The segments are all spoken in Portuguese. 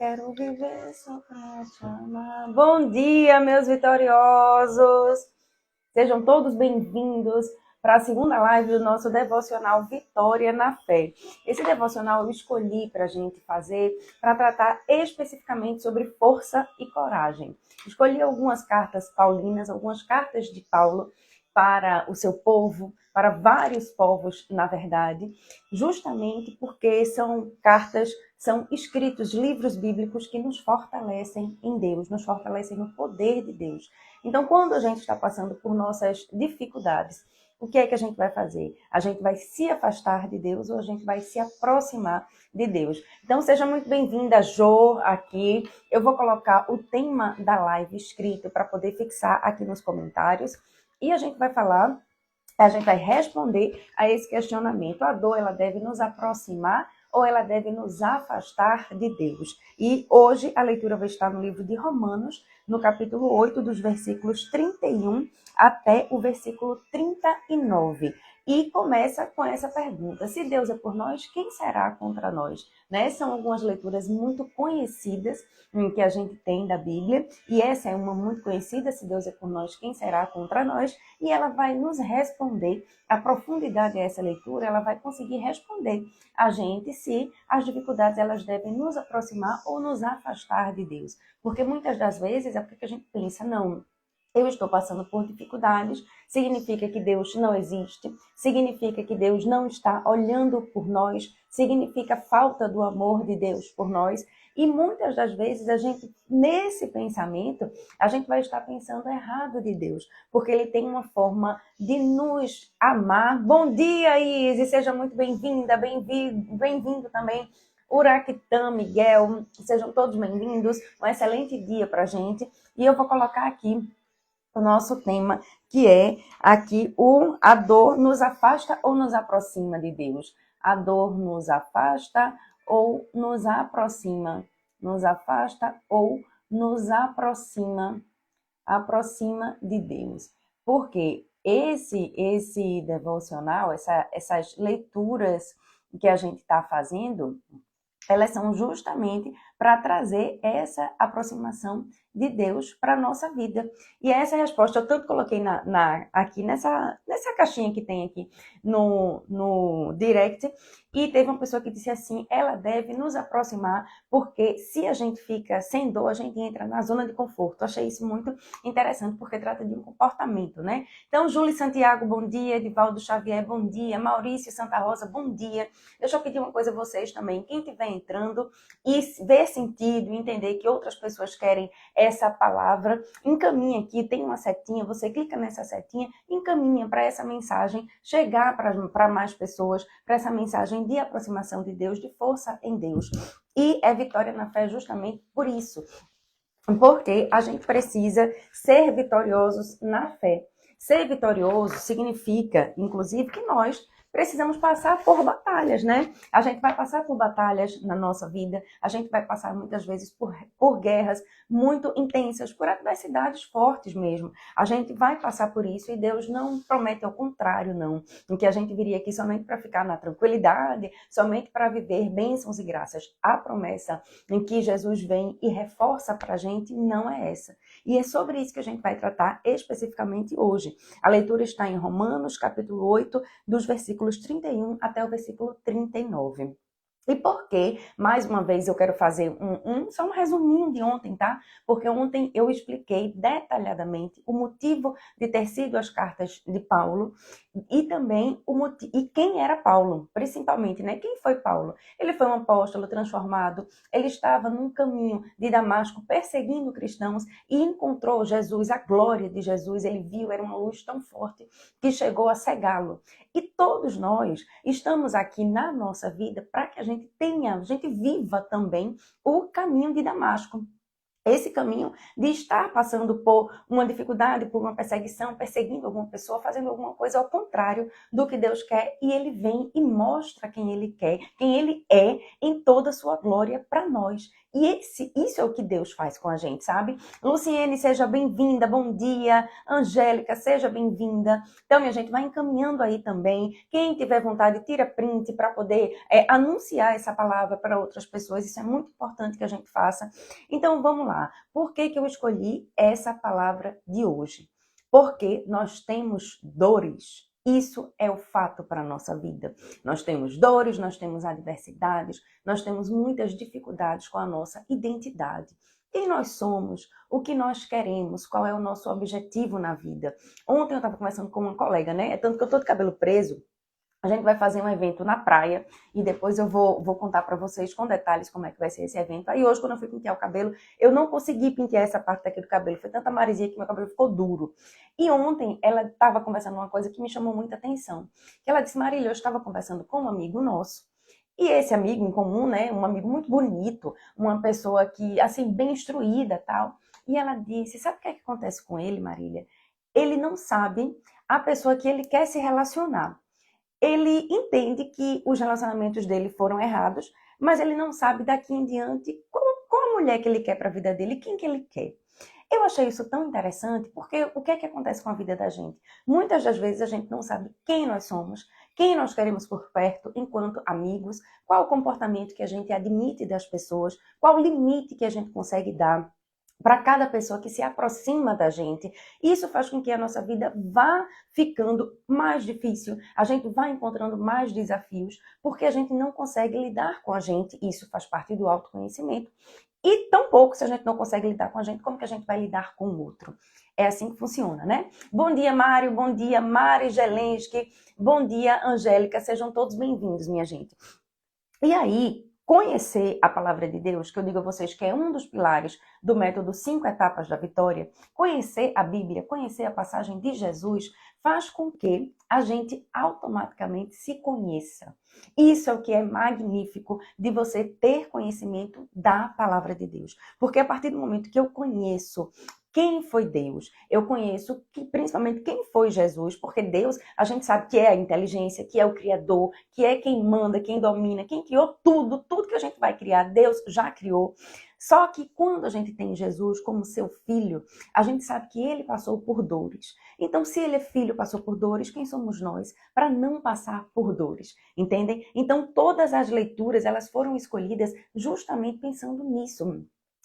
quero viver só pra te amar. Bom dia, meus vitoriosos! Sejam todos bem-vindos para a segunda live do nosso devocional Vitória na Fé. Esse devocional eu escolhi para a gente fazer, para tratar especificamente sobre força e coragem. Escolhi algumas cartas paulinas, algumas cartas de Paulo para o seu povo, para vários povos, na verdade, justamente porque são cartas, são escritos, livros bíblicos que nos fortalecem em Deus, nos fortalecem no poder de Deus. Então, quando a gente está passando por nossas dificuldades, o que é que a gente vai fazer? A gente vai se afastar de Deus ou a gente vai se aproximar de Deus? Então, seja muito bem-vinda, Jo, aqui. Eu vou colocar o tema da live escrito para poder fixar aqui nos comentários. E a gente vai falar, a gente vai responder a esse questionamento. A dor, ela deve nos aproximar ou ela deve nos afastar de Deus? E hoje a leitura vai estar no livro de Romanos, no capítulo 8, dos versículos 31 até o versículo 39. E começa com essa pergunta: se Deus é por nós, quem será contra nós? Né? São algumas leituras muito conhecidas que a gente tem da Bíblia, e essa é uma muito conhecida: se Deus é por nós, quem será contra nós? E ela vai nos responder, a profundidade dessa leitura, ela vai conseguir responder a gente se as dificuldades elas devem nos aproximar ou nos afastar de Deus. Porque muitas das vezes é porque a gente pensa, não, eu estou passando por dificuldades, significa que Deus não existe, significa que Deus não está olhando por nós, significa falta do amor de Deus por nós. E muitas das vezes a gente, nesse pensamento, a gente vai estar pensando errado de Deus, porque Ele tem uma forma de nos amar. Bom dia, Isis, seja muito bem-vinda, bem-vindo também. Uraquitã, Miguel, sejam todos bem-vindos. Um excelente dia para a gente. E eu vou colocar aqui o nosso tema, que é aqui a dor nos afasta ou nos aproxima de Deus? A dor nos afasta ou nos aproxima? Nos afasta ou nos aproxima de Deus? Porque esse devocional, essas leituras que a gente está fazendo, elas são justamente para trazer essa aproximação de Deus para a nossa vida. E essa resposta eu tanto coloquei aqui nessa caixinha que tem aqui no direct, e teve uma pessoa que disse assim: ela deve nos aproximar, porque se a gente fica sem dor, a gente entra na zona de conforto. Eu achei isso muito interessante, porque trata de um comportamento, né? Então, Júlia Santiago, bom dia. Edivaldo Xavier, bom dia. Maurício Santa Rosa, bom dia. Deixa eu pedir uma coisa a vocês também. Quem estiver entrando e ver sentido, entender que outras pessoas querem essa palavra, encaminha aqui, tem uma setinha, você clica nessa setinha, encaminha para essa mensagem chegar para mais pessoas, para essa mensagem de aproximação de Deus, de força em Deus. E é vitória na fé justamente por isso, porque a gente precisa ser vitoriosos na fé. Ser vitorioso significa, inclusive, que nós precisamos passar por batalhas, né? A gente vai passar por batalhas na nossa vida, a gente vai passar muitas vezes por guerras muito intensas, por adversidades fortes mesmo. A gente vai passar por isso e Deus não promete ao contrário, não. Em que a gente viria aqui somente para ficar na tranquilidade, somente para viver bênçãos e graças. A promessa em que Jesus vem e reforça para a gente não é essa. E é sobre isso que a gente vai tratar especificamente hoje. A leitura está em Romanos, capítulo 8, dos versículos 31 até o versículo 39. E por quê? Mais uma vez eu quero fazer só um resuminho de ontem, tá? Porque ontem eu expliquei detalhadamente o motivo de ter sido as cartas de Paulo e também e quem era Paulo, principalmente, né? Quem foi Paulo? Ele foi um apóstolo transformado, ele estava num caminho de Damasco perseguindo cristãos e encontrou Jesus, a glória de Jesus, ele viu, era uma luz tão forte que chegou a cegá-lo. E todos nós estamos aqui na nossa vida para que a gente viva também o caminho de Damasco. esse caminho de estar passando por uma dificuldade, por uma perseguição, perseguindo alguma pessoa, fazendo alguma coisa ao contrário do que Deus quer, e ele vem e mostra quem ele quer, quem ele é em toda a sua glória para nós. E isso é o que Deus faz com a gente, sabe? Luciene, seja bem-vinda, bom dia. Angélica, seja bem-vinda. Então, minha gente, vai encaminhando aí também. Quem tiver vontade, tira print para poder anunciar essa palavra para outras pessoas. Isso é muito importante que a gente faça. Então, vamos lá. Por que eu escolhi essa palavra de hoje? Porque nós temos dores. Isso é o fato para a nossa vida. Nós temos dores, nós temos adversidades, nós temos muitas dificuldades com a nossa identidade. Quem nós somos, o que nós queremos, qual é o nosso objetivo na vida. Ontem eu estava conversando com uma colega, né? É tanto que eu estou de cabelo preso. A gente vai fazer um evento na praia e depois eu vou contar para vocês com detalhes como é que vai ser esse evento. Aí hoje, quando eu fui pentear o cabelo, eu não consegui pentear essa parte daqui do cabelo. Foi tanta maresia que meu cabelo ficou duro. E ontem ela estava conversando uma coisa que me chamou muita atenção. Ela disse, Marília, eu estava conversando com um amigo nosso. E esse amigo em comum, né, um amigo muito bonito, uma pessoa que, assim, bem instruída tal. E ela disse, sabe o que é que acontece com ele, Marília? Ele não sabe a pessoa que ele quer se relacionar. Ele entende que os relacionamentos dele foram errados, mas ele não sabe daqui em diante qual a mulher que ele quer para a vida dele, quem que ele quer. Eu achei isso tão interessante, porque o que é que acontece com a vida da gente? Muitas das vezes a gente não sabe quem nós somos, quem nós queremos por perto enquanto amigos, qual o comportamento que a gente admite das pessoas, qual o limite que a gente consegue dar para cada pessoa que se aproxima da gente. Isso faz com que a nossa vida vá ficando mais difícil, a gente vai encontrando mais desafios, porque a gente não consegue lidar com a gente, isso faz parte do autoconhecimento. E tampouco, se a gente não consegue lidar com a gente, como que a gente vai lidar com o outro? É assim que funciona, né? Bom dia, Mário, bom dia, Mari Gelensky, bom dia, Angélica, sejam todos bem-vindos, minha gente. E aí, conhecer a palavra de Deus, que eu digo a vocês que é um dos pilares do método 5 etapas da vitória, conhecer a Bíblia, conhecer a passagem de Jesus, faz com que a gente automaticamente se conheça. Isso é o que é magnífico de você ter conhecimento da palavra de Deus. Porque a partir do momento que eu conheço quem foi Deus, eu conheço principalmente quem foi Jesus, porque Deus, a gente sabe que é a inteligência, que é o Criador, que é quem manda, quem domina, quem criou tudo que a gente vai criar, Deus já criou. Só que quando a gente tem Jesus como seu filho, a gente sabe que ele passou por dores. Então, se ele é filho, passou por dores, quem somos nós para não passar por dores? Entendem? Então, todas as leituras, elas foram escolhidas justamente pensando nisso.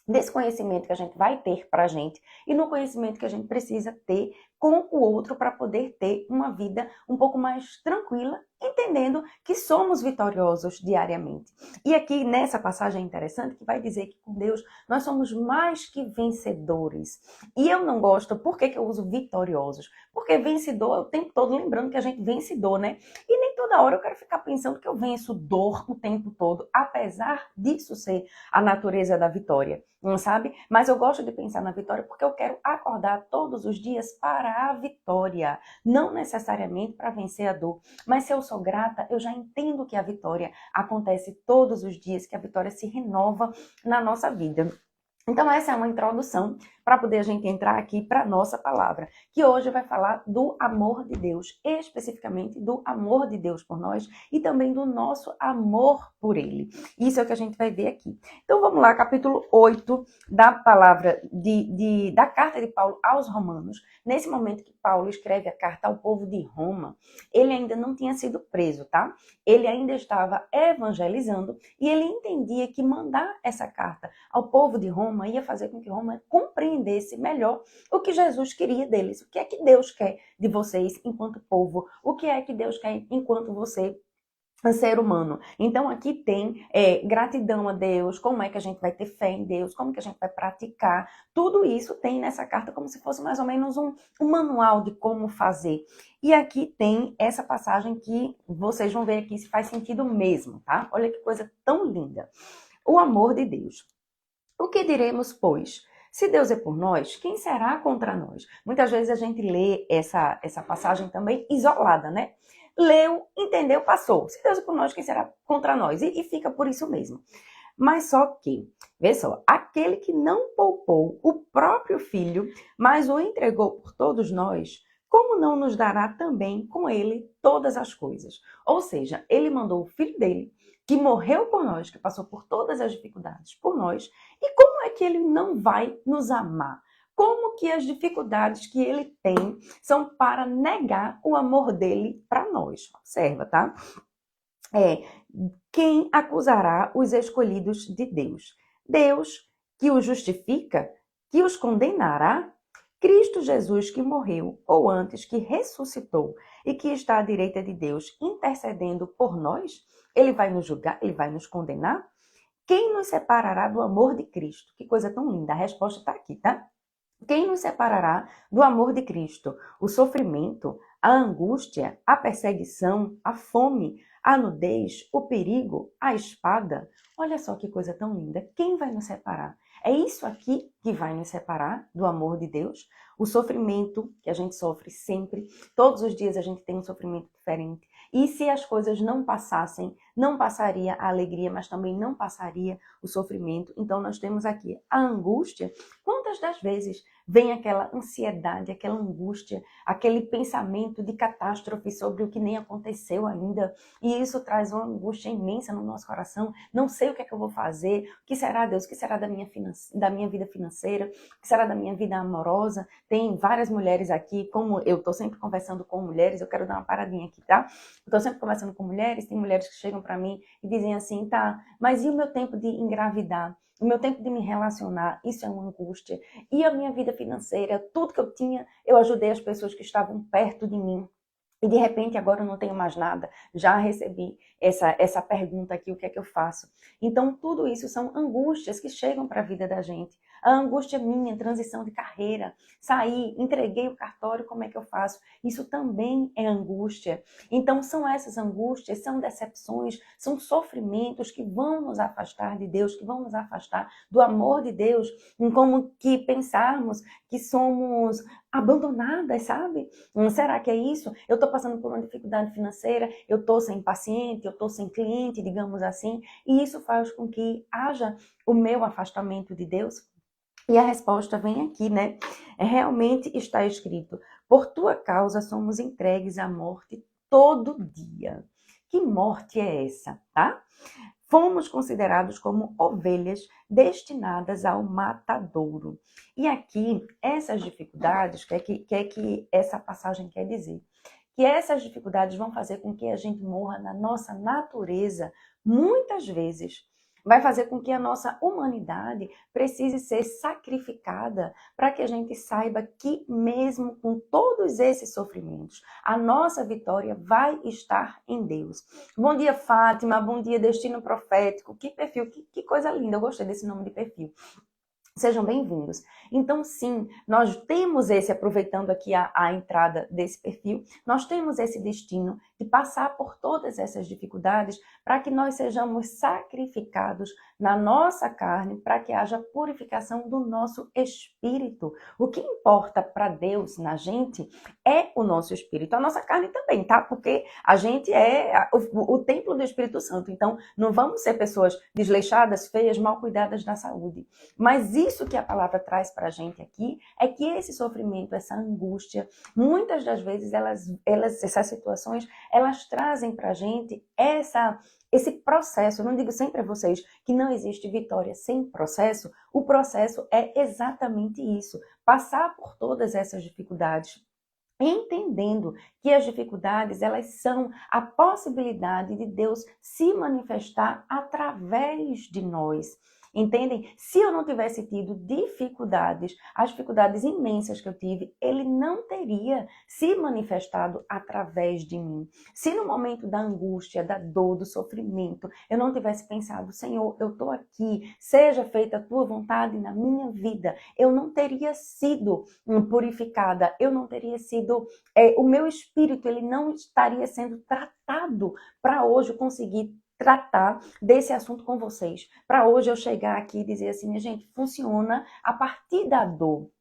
Desse conhecimento que a gente vai ter para a gente e no conhecimento que a gente precisa ter com o outro para poder ter uma vida um pouco mais tranquila, entendendo que somos vitoriosos diariamente. E aqui nessa passagem é interessante que vai dizer que com Deus nós somos mais que vencedores. E eu não gosto, por que eu uso vitoriosos? Porque vencedor é o tempo todo lembrando que a gente é vencedor, né? E nem toda hora eu quero ficar pensando que eu venço dor o tempo todo, apesar disso ser a natureza da vitória, não sabe? Mas eu gosto de pensar na vitória porque eu quero acordar todos os dias para a vitória, não necessariamente para vencer a dor. Mas se eu sou grata, eu já entendo que a vitória acontece todos os dias, que a vitória se renova na nossa vida. Então essa é uma introdução para poder a gente entrar aqui para a nossa palavra, que hoje vai falar do amor de Deus, especificamente do amor de Deus por nós e também do nosso amor por Ele. Isso é o que a gente vai ver aqui. Então vamos lá, capítulo 8 da palavra da carta de Paulo aos Romanos. Nesse momento que Paulo escreve a carta ao povo de Roma, ele ainda não tinha sido preso, tá? Ele ainda estava evangelizando e ele entendia que mandar essa carta ao povo de Roma ia fazer com que Roma compreendesse melhor o que Jesus queria deles. O que é que Deus quer de vocês enquanto povo? O que é que Deus quer enquanto você ser humano? Então aqui tem gratidão a Deus, como é que a gente vai ter fé em Deus, como que a gente vai praticar, tudo isso tem nessa carta como se fosse mais ou menos um manual de como fazer. E aqui tem essa passagem que vocês vão ver aqui se faz sentido mesmo, tá? Olha que coisa tão linda. O amor de Deus. O que diremos, pois? Se Deus é por nós, quem será contra nós? Muitas vezes a gente lê essa passagem também isolada, né? Leu, entendeu, passou. Se Deus é por nós, quem será contra nós? E fica por isso mesmo. Mas só que Vê só, aquele que não poupou o próprio filho, mas o entregou por todos nós, como não nos dará também com ele todas as coisas? Ou seja, ele mandou o filho dele, que morreu por nós, que passou por todas as dificuldades por nós, e como é que ele não vai nos amar? Como que as dificuldades que ele tem são para negar o amor dele para nós? Observa, tá? Quem acusará os escolhidos de Deus? Deus que os justifica, que os condenará? Cristo Jesus que morreu, ou antes que ressuscitou e que está à direita de Deus intercedendo por nós, ele vai nos julgar, ele vai nos condenar? Quem nos separará do amor de Cristo? Que coisa tão linda, a resposta está aqui, tá? Quem nos separará do amor de Cristo? O sofrimento, a angústia, a perseguição, a fome, a nudez, o perigo, a espada? Olha só que coisa tão linda. Quem vai nos separar? É isso aqui que vai nos separar do amor de Deus? O sofrimento que a gente sofre sempre, todos os dias a gente tem um sofrimento diferente. E se as coisas não passassem, não passaria a alegria, mas também não passaria o sofrimento. Então nós temos aqui a angústia. Quantas das vezes vem aquela ansiedade, aquela angústia, aquele pensamento de catástrofe sobre o que nem aconteceu ainda, e isso traz uma angústia imensa no nosso coração. Não sei o que é que eu vou fazer, o que será, Deus, o que será da minha vida financeira, o que será da minha vida amorosa? Tem várias mulheres aqui, como eu estou sempre conversando com mulheres, eu quero dar uma paradinha aqui, tá? Eu estou sempre conversando com mulheres, tem mulheres que chegam para mim e dizem assim, tá, mas e o meu tempo de engravidar? O meu tempo de me relacionar, isso é uma angústia. E a minha vida financeira, tudo que eu tinha, eu ajudei as pessoas que estavam perto de mim. E de repente agora eu não tenho mais nada. Já recebi essa pergunta aqui, o que é que eu faço? Então tudo isso são angústias que chegam para a vida da gente. A angústia minha, transição de carreira, saí, entreguei o cartório, como é que eu faço? Isso também é angústia. Então são essas angústias, são decepções, são sofrimentos que vão nos afastar de Deus, que vão nos afastar do amor de Deus, em como que pensarmos que somos abandonadas, sabe? Será que é isso? Eu estou passando por uma dificuldade financeira, eu estou sem paciente, eu estou sem cliente, digamos assim, e isso faz com que haja o meu afastamento de Deus? E a resposta vem aqui, né? Realmente está escrito: por tua causa somos entregues à morte todo dia. Que morte é essa, tá? Fomos considerados como ovelhas destinadas ao matadouro. E aqui, essas dificuldades, que essa passagem quer dizer? Que essas dificuldades vão fazer com que a gente morra na nossa natureza, muitas vezes. Vai fazer com que a nossa humanidade precise ser sacrificada para que a gente saiba que mesmo com todos esses sofrimentos, a nossa vitória vai estar em Deus. Bom dia, Fátima. Bom dia, Destino Profético. Que perfil, que coisa linda. Eu gostei desse nome de perfil. Sejam bem-vindos. Então, sim, nós temos aproveitando aqui a entrada desse perfil, nós temos esse destino de passar por todas essas dificuldades para que nós sejamos sacrificados na nossa carne, para que haja purificação do nosso espírito. O que importa para Deus na gente é o nosso espírito, a nossa carne também, tá? Porque a gente é o templo do Espírito Santo, então não vamos ser pessoas desleixadas, feias, mal cuidadas da saúde. Mas isso que a palavra traz para a gente aqui é que esse sofrimento, essa angústia, muitas das vezes essas situações, elas trazem para a gente esse processo. Eu não digo sempre a vocês que não existe vitória sem processo. O processo é exatamente isso. Passar por todas essas dificuldades, entendendo que as dificuldades, elas são a possibilidade de Deus se manifestar através de nós. Entendem? Se eu não tivesse tido dificuldades, as dificuldades imensas que eu tive, ele não teria se manifestado através de mim. Se no momento da angústia, da dor, do sofrimento, eu não tivesse pensado, Senhor, eu estou aqui, seja feita a tua vontade na minha vida, eu não teria sido purificada, eu não teria sido, o meu espírito, ele não estaria sendo tratado para hoje eu conseguir tratar desse assunto com vocês. Para hoje eu chegar aqui e dizer assim, minha gente, funciona a partir da dor.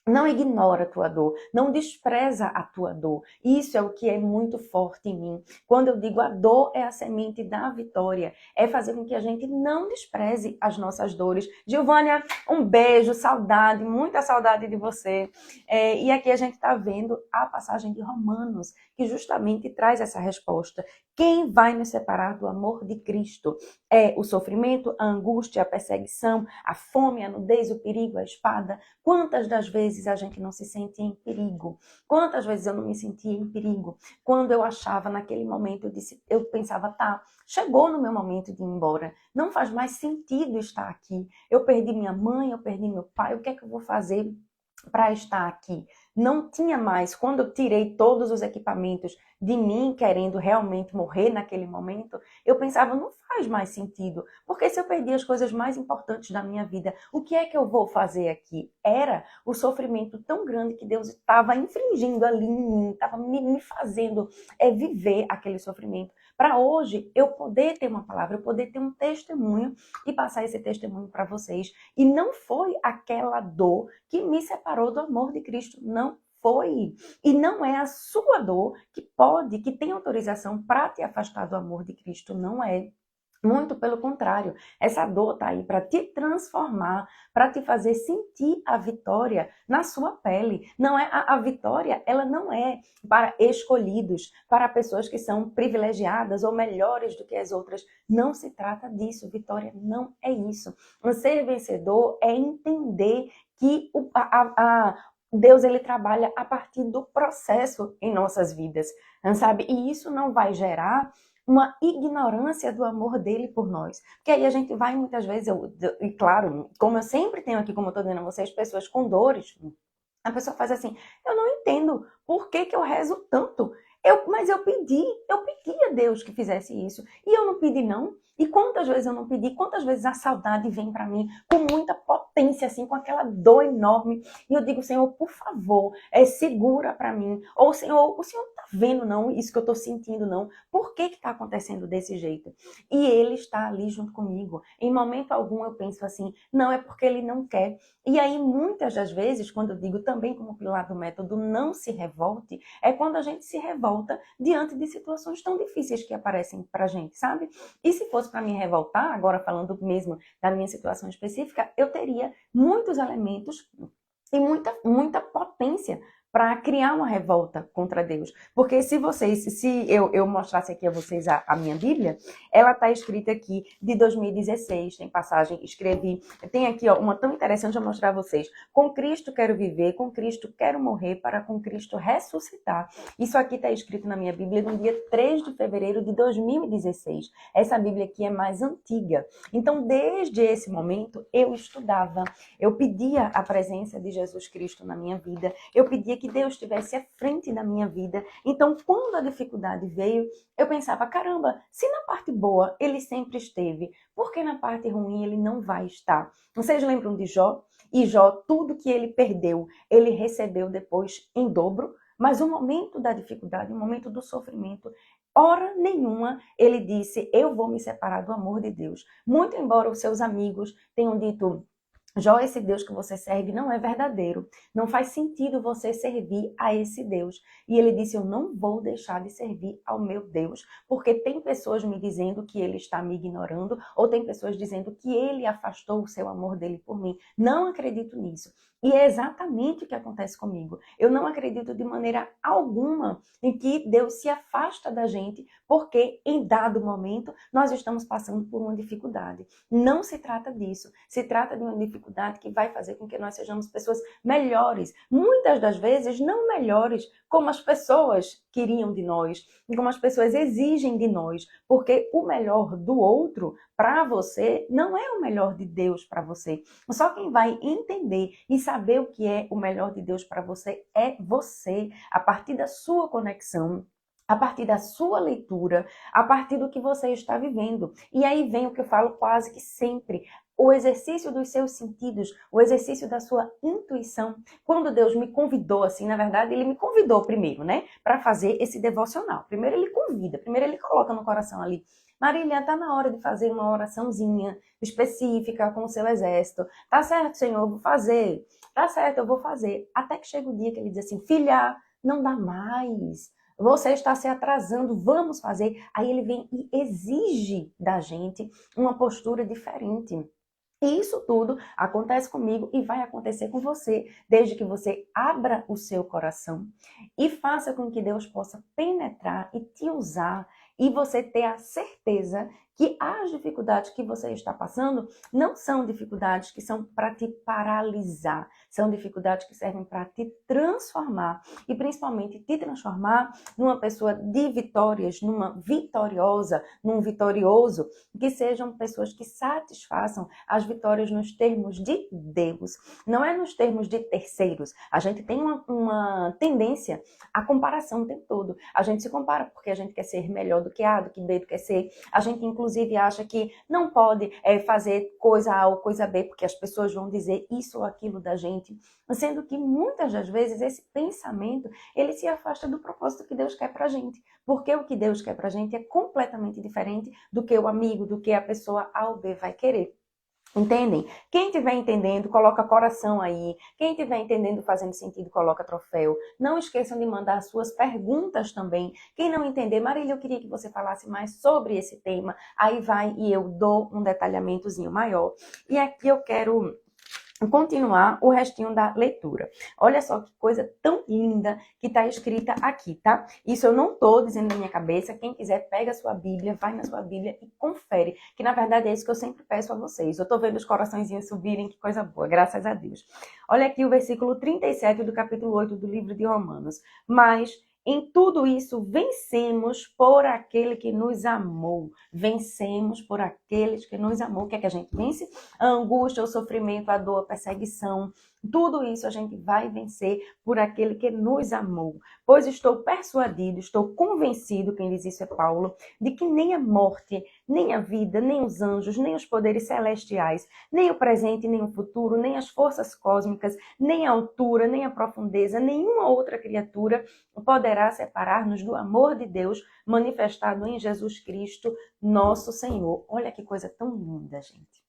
Não ignora a tua dor, não despreza a tua dor. Isso é o que é muito forte em mim. Quando eu digo a dor é a semente da vitória, é fazer com que a gente não despreze as nossas dores. Giovânia, um beijo, saudade, muita saudade de você. E aqui a gente está vendo a passagem de Romanos, que justamente traz essa resposta. Quem vai nos separar do amor de Cristo? É o sofrimento, a angústia, a perseguição, a fome, a nudez, o perigo, a espada. Quantas das vezes a gente não se sente em perigo? Quantas vezes eu não me sentia em perigo? Quando eu achava naquele momento, eu pensava, tá, chegou no meu momento de ir embora. Não faz mais sentido estar aqui. Eu perdi minha mãe, eu perdi meu pai, o que é que eu vou fazer para estar aqui? Não tinha mais, quando eu tirei todos os equipamentos de mim, querendo realmente morrer naquele momento, eu pensava, não faz mais sentido, porque se eu perdi as coisas mais importantes da minha vida, o que é que eu vou fazer aqui? Era o sofrimento tão grande que Deus estava infringindo ali em mim, estava me fazendo viver aquele sofrimento, para hoje eu poder ter uma palavra, eu poder ter um testemunho e passar esse testemunho para vocês. E não foi aquela dor que me separou do amor de Cristo, não foi. E não é a sua dor que tem autorização para te afastar do amor de Cristo, não é. Muito pelo contrário, essa dor tá aí para te transformar, para te fazer sentir a vitória na sua pele. Não é a vitória, ela não é para escolhidos, para pessoas que são privilegiadas ou melhores do que as outras. Não se trata disso. Vitória não é isso. Um ser vencedor é entender que Deus ele trabalha a partir do processo em nossas vidas, sabe? E isso não vai gerar uma ignorância do amor dele por nós. Porque aí a gente vai muitas vezes, e claro, como eu sempre tenho aqui, como eu estou dizendo a vocês, pessoas com dores, a pessoa faz assim, eu não entendo por que eu rezo tanto. Mas eu pedi a Deus que fizesse isso. E eu não pedi não. E quantas vezes eu não pedi, quantas vezes a saudade vem para mim com muita potência, assim, com aquela dor enorme. E eu digo, Senhor, por favor, segura para mim. Ou, Senhor, o Senhor não tá vendo não, isso que eu tô sentindo não. Por que tá acontecendo desse jeito? E Ele está ali junto comigo. Em momento algum eu penso assim, não, é porque Ele não quer. E aí, muitas das vezes, quando eu digo também como pilar do método não se revolte, é quando a gente se revolta diante de situações tão difíceis que aparecem pra gente, sabe? E se fosse para me revoltar, agora falando mesmo da minha situação específica, eu teria muitos elementos e muita potência para criar uma revolta contra Deus. Porque se eu mostrasse aqui a vocês a minha Bíblia, ela está escrita aqui de 2016, tem passagem, escrevi, tem aqui ó, uma tão interessante, eu mostrar a vocês. Com Cristo quero viver, com Cristo quero morrer, para com Cristo ressuscitar. Isso aqui está escrito na minha Bíblia no dia 3 de fevereiro de 2016. Essa Bíblia aqui é mais antiga. Então, desde esse momento, eu estudava, eu pedia a presença de Jesus Cristo na minha vida, eu pedia que Deus estivesse à frente da minha vida. Então, quando a dificuldade veio, eu pensava, caramba, se na parte boa ele sempre esteve, por que na parte ruim ele não vai estar? Vocês lembram de Jó? E Jó, tudo que ele perdeu, ele recebeu depois em dobro, mas o momento da dificuldade, o momento do sofrimento, hora nenhuma ele disse, eu vou me separar do amor de Deus. Muito embora os seus amigos tenham dito, Jó, esse Deus que você serve não é verdadeiro. Não faz sentido você servir a esse Deus. E ele disse, eu não vou deixar de servir ao meu Deus, porque tem pessoas me dizendo que ele está me ignorando, ou tem pessoas dizendo que ele afastou o seu amor dele por mim. Não acredito nisso. E é exatamente o que acontece comigo. Eu não acredito de maneira alguma em que Deus se afasta da gente, porque em dado momento nós estamos passando por uma dificuldade. Não se trata disso. Se trata de uma dificuldade que vai fazer com que nós sejamos pessoas melhores. Muitas das vezes não melhores como as pessoas queriam de nós, como as pessoas exigem de nós, porque o melhor do outro para você não é o melhor de Deus para você. Só quem vai entender e saber o que é o melhor de Deus para você é você, a partir da sua conexão, a partir da sua leitura, a partir do que você está vivendo. E aí vem o que eu falo quase que sempre, o exercício dos seus sentidos, o exercício da sua intuição. Quando Deus me convidou, assim, na verdade, ele me convidou primeiro, né, para fazer esse devocional. Primeiro ele convida, primeiro ele coloca no coração ali, Marília, tá na hora de fazer uma oraçãozinha específica com o seu exército. Tá certo, Senhor, vou fazer. tá certo, eu vou fazer. Até que chega o dia que ele diz assim, filha, não dá mais. Você está se atrasando, vamos fazer. Aí ele vem e exige da gente uma postura diferente. E isso tudo acontece comigo e vai acontecer com você, desde que você abra o seu coração e faça com que Deus possa penetrar e te usar e você ter a certeza que as dificuldades que você está passando não são dificuldades que são para te paralisar, são dificuldades que servem para te transformar e principalmente te transformar numa pessoa de vitórias, numa vitoriosa, num vitorioso, que sejam pessoas que satisfaçam as vitórias nos termos de Deus, não é nos termos de terceiros. A gente tem uma tendência à comparação o tempo todo. A gente se compara porque a gente quer ser melhor do que A, do que B, do que C. A gente, inclusive, acha que não pode fazer coisa A ou coisa B, porque as pessoas vão dizer isso ou aquilo da gente. Sendo que, muitas das vezes, esse pensamento, ele se afasta do propósito que Deus quer pra gente. Porque o que Deus quer pra gente é completamente diferente do que o amigo, do que a pessoa A ou B vai querer. Entendem? Quem estiver entendendo, coloca coração aí. Quem estiver entendendo, fazendo sentido, coloca troféu. Não esqueçam de mandar suas perguntas também. Quem não entender, Marília, eu queria que você falasse mais sobre esse tema. Aí vai e eu dou um detalhamentozinho maior. E aqui eu quero continuar o restinho da leitura. Olha só que coisa tão linda que está escrita aqui, tá? Isso eu não tô dizendo na minha cabeça. Quem quiser, pega a sua Bíblia, vai na sua Bíblia e confere. Que na verdade é isso que eu sempre peço a vocês. Eu tô vendo os coraçõezinhos subirem, que coisa boa, graças a Deus. Olha aqui o versículo 37 do capítulo 8 do livro de Romanos. Mas em tudo isso, vencemos por aquele que nos amou. Vencemos por aqueles que nos amou. O que é que a gente vence? A angústia, o sofrimento, a dor, a perseguição. Tudo isso a gente vai vencer por aquele que nos amou. Pois estou persuadido, estou convencido, quem diz isso é Paulo, de que nem a morte, nem a vida, nem os anjos, nem os poderes celestiais, nem o presente, nem o futuro, nem as forças cósmicas, nem a altura, nem a profundeza, nenhuma outra criatura poderá separar-nos do amor de Deus manifestado em Jesus Cristo, nosso Senhor. Olha que coisa tão linda, gente.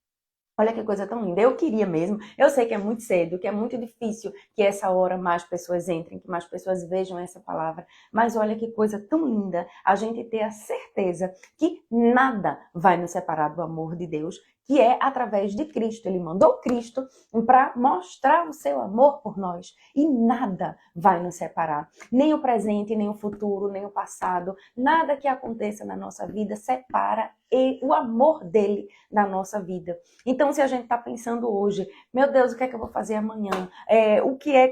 Olha que coisa tão linda. Eu queria mesmo. Eu sei que é muito cedo, que é muito difícil que essa hora mais pessoas entrem, que mais pessoas vejam essa palavra. Mas olha que coisa tão linda a gente ter a certeza que nada vai nos separar do amor de Deus, que é através de Cristo. Ele mandou Cristo para mostrar o seu amor por nós. E nada vai nos separar. Nem o presente, nem o futuro, nem o passado. Nada que aconteça na nossa vida separa o amor dele da nossa vida. Então, se a gente está pensando hoje, meu Deus, o que é que eu vou fazer amanhã?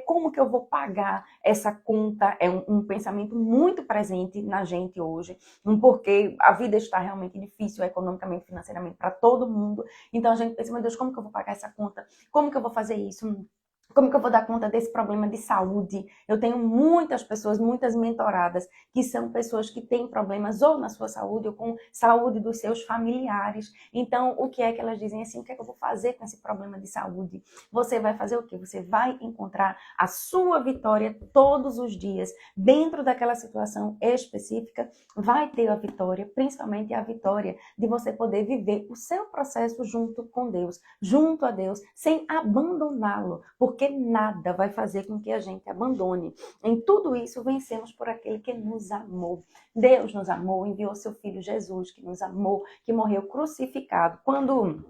Como que eu vou pagar essa conta? É um pensamento muito presente na gente hoje, porque a vida está realmente difícil economicamente, financeiramente para todo mundo. Então a gente pensa, meu Deus, como que eu vou pagar essa conta? Como que eu vou fazer isso? Como que eu vou dar conta desse problema de saúde? Eu tenho muitas pessoas, muitas mentoradas, que são pessoas que têm problemas ou na sua saúde ou com saúde dos seus familiares. Então, o que é que elas dizem assim? O que é que eu vou fazer com esse problema de saúde? Você vai fazer o quê? Você vai encontrar a sua vitória todos os dias. Dentro daquela situação específica, vai ter a vitória, principalmente a vitória de você poder viver o seu processo junto com Deus, junto a Deus, sem abandoná-lo, porque nada vai fazer com que a gente abandone. Em tudo isso, vencemos por aquele que nos amou. Deus nos amou, enviou seu Filho Jesus, que nos amou, que morreu crucificado. Quando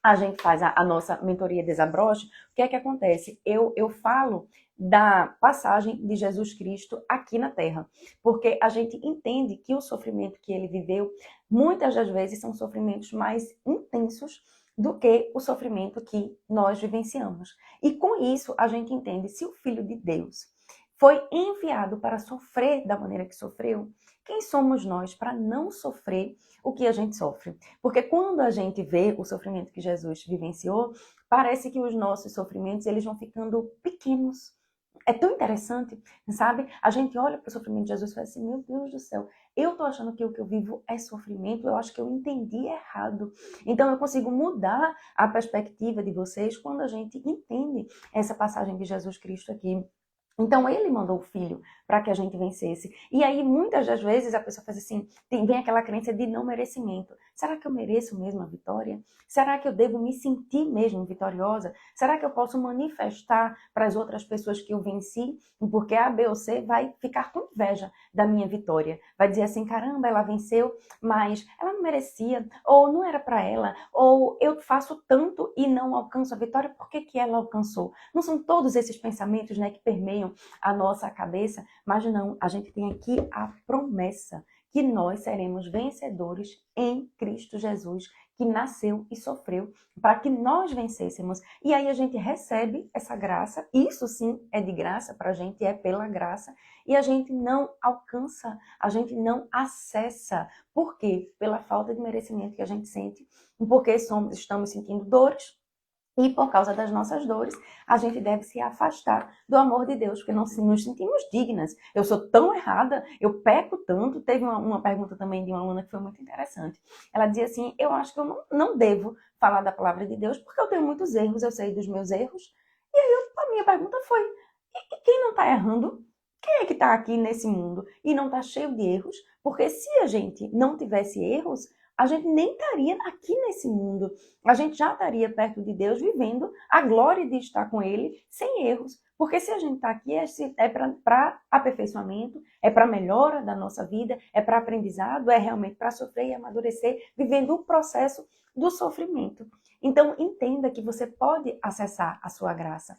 a gente faz a nossa mentoria Desabroche, o que é que acontece? Eu falo da passagem de Jesus Cristo aqui na Terra, porque a gente entende que o sofrimento que ele viveu, muitas das vezes são sofrimentos mais intensos do que o sofrimento que nós vivenciamos. E com isso a gente entende, se o Filho de Deus foi enviado para sofrer da maneira que sofreu, quem somos nós para não sofrer o que a gente sofre? Porque quando a gente vê o sofrimento que Jesus vivenciou, parece que os nossos sofrimentos eles vão ficando pequenos. É tão interessante, sabe? A gente olha para o sofrimento de Jesus e fala assim, meu Deus do céu, eu tô achando que o que eu vivo é sofrimento, eu acho que eu entendi errado. Então eu consigo mudar a perspectiva de vocês quando a gente entende essa passagem de Jesus Cristo aqui. Então ele mandou o Filho para que a gente vencesse. E aí muitas das vezes a pessoa faz assim, vem aquela crença de não merecimento. Será que eu mereço mesmo a vitória? Será que eu devo me sentir mesmo vitoriosa? Será que eu posso manifestar para as outras pessoas que eu venci? Porque A, B ou C vai ficar com inveja da minha vitória. Vai dizer assim, caramba, ela venceu, mas ela não merecia, ou não era para ela, ou eu faço tanto e não alcanço a vitória, por que que ela alcançou? Não são todos esses pensamentos, né, que permeiam a nossa cabeça, mas não, a gente tem aqui a promessa que nós seremos vencedores em Cristo Jesus, que nasceu e sofreu para que nós vencêssemos. E aí a gente recebe essa graça, isso sim é de graça para a gente, é pela graça, e a gente não alcança, a gente não acessa. Por quê? Pela falta de merecimento que a gente sente, porque estamos sentindo dores, e por causa das nossas dores, a gente deve se afastar do amor de Deus, porque não nos sentimos dignas. Eu sou tão errada, eu peco tanto. Teve uma pergunta também de uma aluna que foi muito interessante. Ela dizia assim, eu acho que eu não devo falar da palavra de Deus, porque eu tenho muitos erros, eu sei dos meus erros. E aí a minha pergunta foi, e quem não está errando? Quem é que está aqui nesse mundo e não está cheio de erros? Porque se a gente não tivesse erros, a gente nem estaria aqui nesse mundo. A gente já estaria perto de Deus, vivendo a glória de estar com Ele sem erros. Porque se a gente está aqui, é para aperfeiçoamento, é para melhora da nossa vida, é para aprendizado, é realmente para sofrer e amadurecer, vivendo o processo do sofrimento. Então, entenda que você pode acessar a sua graça.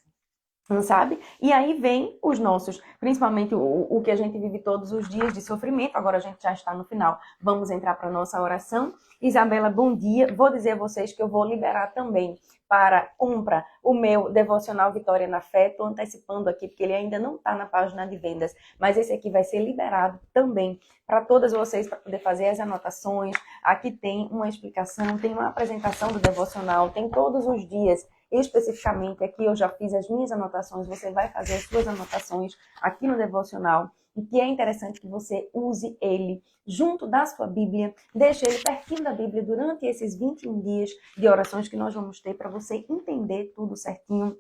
Não sabe? E aí vem os nossos, principalmente o que a gente vive todos os dias de sofrimento. Agora a gente já está no final. Vamos entrar para a nossa oração. Isabela, bom dia. Vou dizer a vocês que eu vou liberar também para compra o meu devocional Vitória na Fé. Estou antecipando aqui porque ele ainda não está na página de vendas, mas esse aqui vai ser liberado também para todas vocês, para poder fazer as anotações. Aqui tem uma explicação, tem uma apresentação do devocional, tem todos os dias. Especificamente, aqui eu já fiz as minhas anotações, você vai fazer as suas anotações aqui no devocional, e que é interessante que você use ele junto da sua Bíblia, deixe ele pertinho da Bíblia durante esses 21 dias de orações que nós vamos ter para você entender tudo certinho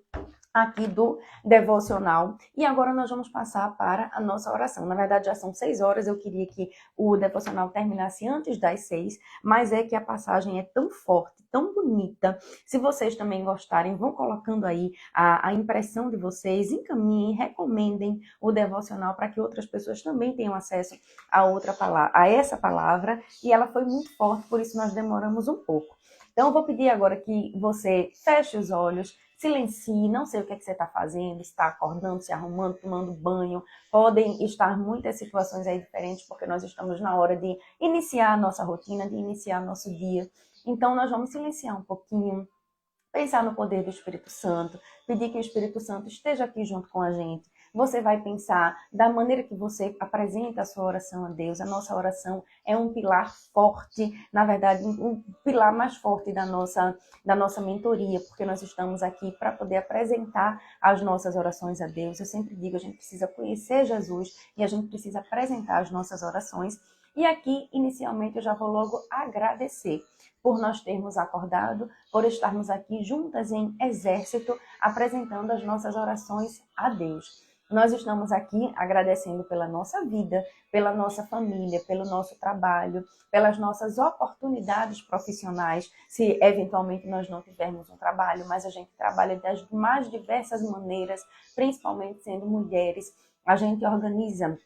aqui do devocional. E agora nós vamos passar para a nossa oração. Na verdade, já são 6 horas, eu queria que o devocional terminasse antes das 6, mas é que a passagem é tão forte, tão bonita. Se vocês também gostarem, vão colocando aí a impressão de vocês, encaminhem, recomendem o devocional para que outras pessoas também tenham acesso a outra palavra, a essa palavra, e ela foi muito forte, por isso nós demoramos um pouco. Então, eu vou pedir agora que você feche os olhos, silencie, não sei o que é que você está fazendo, está acordando, se arrumando, tomando banho. Podem estar muitas situações aí diferentes, porque nós estamos na hora de iniciar a nossa rotina, de iniciar nosso dia. Então, nós vamos silenciar um pouquinho, pensar no poder do Espírito Santo, pedir que o Espírito Santo esteja aqui junto com a gente. Você vai pensar da maneira que você apresenta a sua oração a Deus. A nossa oração é um pilar forte, na verdade, um pilar mais forte da nossa mentoria, porque nós estamos aqui para poder apresentar as nossas orações a Deus. Eu sempre digo, a gente precisa conhecer Jesus e a gente precisa apresentar as nossas orações. E aqui, inicialmente, eu já vou logo agradecer por nós termos acordado, por estarmos aqui juntas em exército, apresentando as nossas orações a Deus. Nós estamos aqui agradecendo pela nossa vida, pela nossa família, pelo nosso trabalho, pelas nossas oportunidades profissionais, se eventualmente nós não tivermos um trabalho, mas a gente trabalha das mais diversas maneiras, principalmente sendo mulheres. A gente organiza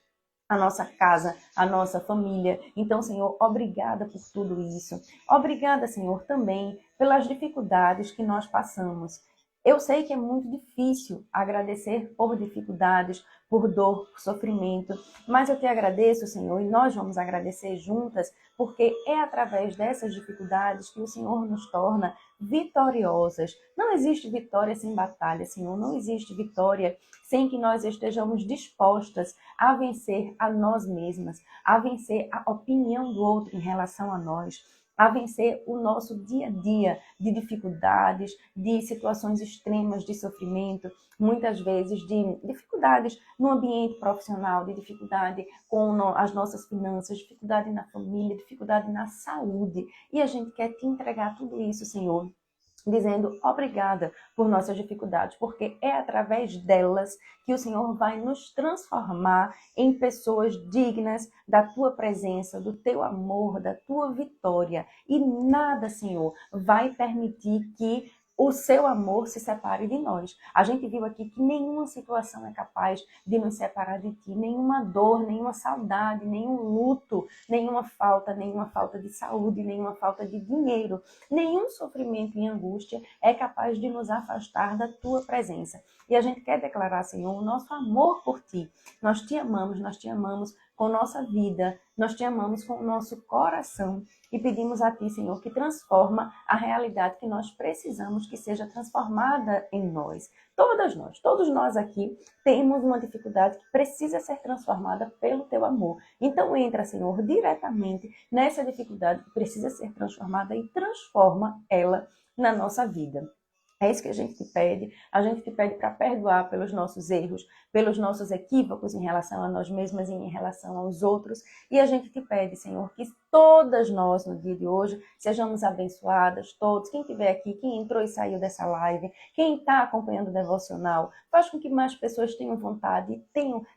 a nossa casa, a nossa família. Então, Senhor, obrigada por tudo isso. Obrigada, Senhor, também pelas dificuldades que nós passamos. Eu sei que é muito difícil agradecer por dificuldades, por dor, por sofrimento, mas eu te agradeço, Senhor, e nós vamos agradecer juntas, porque é através dessas dificuldades que o Senhor nos torna vitoriosas. Não existe vitória sem batalha, Senhor, não existe vitória sem que nós estejamos dispostas a vencer a nós mesmas, a vencer a opinião do outro em relação a nós, a vencer o nosso dia a dia de dificuldades, de situações extremas de sofrimento, muitas vezes de dificuldades no ambiente profissional, de dificuldade com as nossas finanças, dificuldade na família, dificuldade na saúde. E a gente quer te entregar tudo isso, Senhor, dizendo obrigada por nossas dificuldades, porque é através delas que o Senhor vai nos transformar em pessoas dignas da tua presença, do teu amor, da tua vitória. E nada, Senhor, vai permitir que o seu amor se separe de nós. A gente viu aqui que nenhuma situação é capaz de nos separar de ti, nenhuma dor, nenhuma saudade, nenhum luto, nenhuma falta de saúde, nenhuma falta de dinheiro, nenhum sofrimento e angústia é capaz de nos afastar da tua presença. E a gente quer declarar, Senhor, o nosso amor por ti. Nós te amamos com nossa vida, nós te amamos com o nosso coração e pedimos a ti, Senhor, que transforma a realidade que nós precisamos que seja transformada em nós. Todos nós aqui temos uma dificuldade que precisa ser transformada pelo teu amor. Então entra, Senhor, diretamente nessa dificuldade que precisa ser transformada e transforma ela na nossa vida. É isso que a gente te pede. A gente te pede para perdoar pelos nossos erros, pelos nossos equívocos em relação a nós mesmas e em relação aos outros. E a gente te pede, Senhor, que todas nós no dia de hoje sejamos abençoadas, todos. Quem estiver aqui, quem entrou e saiu dessa live, quem está acompanhando o devocional, faz com que mais pessoas tenham vontade,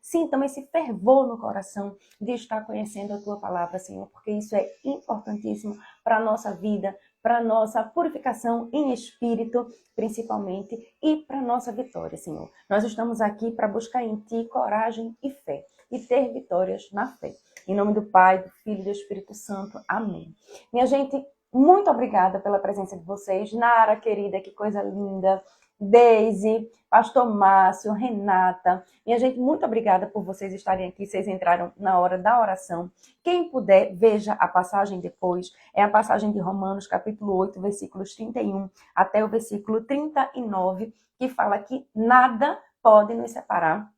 sintam esse fervor no coração de estar conhecendo a tua palavra, Senhor, porque isso é importantíssimo para a nossa vida, para a nossa purificação em espírito, principalmente, e para a nossa vitória, Senhor. Nós estamos aqui para buscar em Ti coragem e fé, e ter vitórias na fé. Em nome do Pai, do Filho e do Espírito Santo. Amém. Minha gente, muito obrigada pela presença de vocês. Nara, querida, que coisa linda. Deise, Pastor Márcio, Renata. Minha gente, muito obrigada por vocês estarem aqui. Vocês entraram na hora da oração. Quem puder, veja a passagem depois. É a passagem de Romanos, capítulo 8, versículos 31 até o versículo 39, que fala que nada pode nos separar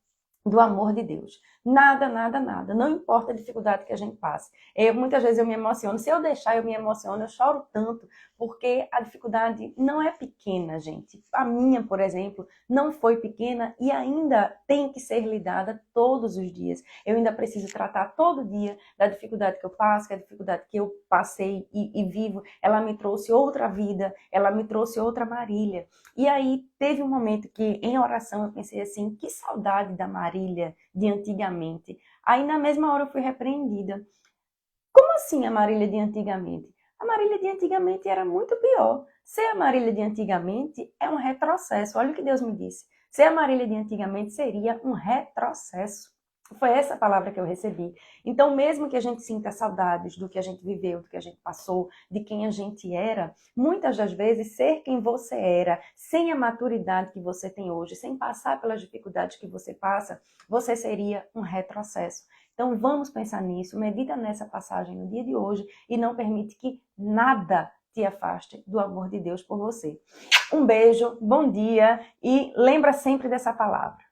do amor de Deus. Nada, nada, nada. Não importa a dificuldade que a gente passe. Muitas vezes eu me emociono. Se eu deixar, eu me emociono. Eu choro tanto, porque a dificuldade não é pequena, gente. A minha, por exemplo, não foi pequena e ainda tem que ser lidada todos os dias. Eu ainda preciso tratar todo dia da dificuldade que eu passo, que a dificuldade que eu passei e vivo. Ela me trouxe outra vida, ela me trouxe outra Marília. E aí teve um momento que, em oração, eu pensei assim, que saudade da Marília de antigamente. Aí na mesma hora eu fui repreendida. Como assim a Marília de antigamente? A Marília de antigamente era muito pior. Ser a Marília de antigamente é um retrocesso. Olha o que Deus me disse. Ser a Marília de antigamente seria um retrocesso. Foi essa palavra que eu recebi. Então, mesmo que a gente sinta saudades do que a gente viveu, do que a gente passou, de quem a gente era, muitas das vezes ser quem você era, sem a maturidade que você tem hoje, sem passar pelas dificuldades que você passa, você seria um retrocesso. Então, vamos pensar nisso, medita nessa passagem no dia de hoje e não permite que nada te afaste do amor de Deus por você. Um beijo, bom dia e lembra sempre dessa palavra.